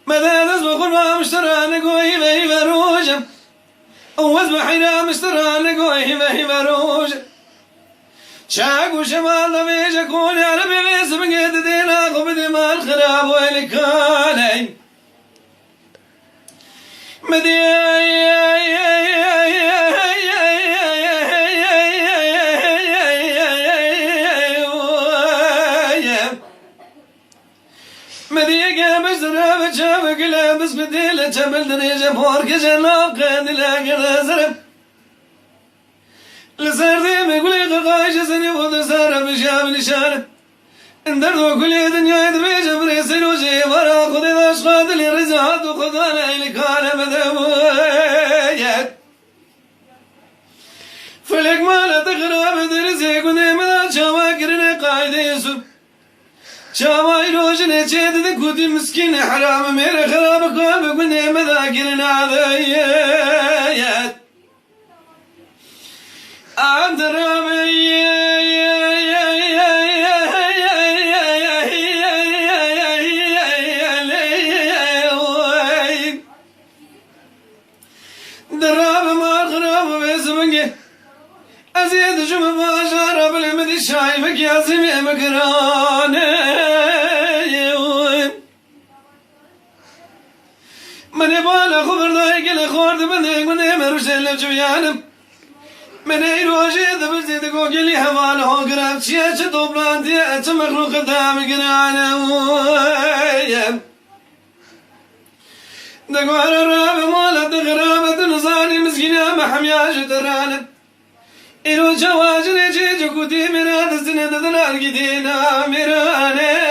مدادز بخور ما مشترى نقوي بي بروجم أوز بحينا مشترى نقوي بي بروجم شاق وشمال لبيش أكون يا ربي بيس بقيت دينا قبدي ما الخراب ويلكاني مدي مديقة بزرة بتشابك لابس بديلة تبل دريجة بورك جناب قيد لاقر زرب لسردي مقولي قايش سني بود سارة بشاب نشانة اندردو كل دنيا يدبيج بريسل وجي ورا خذي داش قادل رزاد وخذانا إلي كان مدبويات فلك مالا تقراب درسي قدي مدى شواكرني قايد يسوب شاواي روشني تشيد ذكوتي مسكين حرام مير خراب قلب قدي مذاكرنا ذيات عند رامي دراب ما خراب باسمك أزيد شوف ما شرب المدي شايفك يا سمي مكراني من يبغى خبر ضايق الأخوار تبدي من مروش اللي بجويانم من يروجي تبدي تقول لي هواله قرب شيء تطبلان تيأت مخلوق دامك نعنوي دقوار الراب مالت غرابة نصاني مسكينة محمياش ترانب إلو جواجني جيجو كوتي مراد السنة دنار قدينا مراني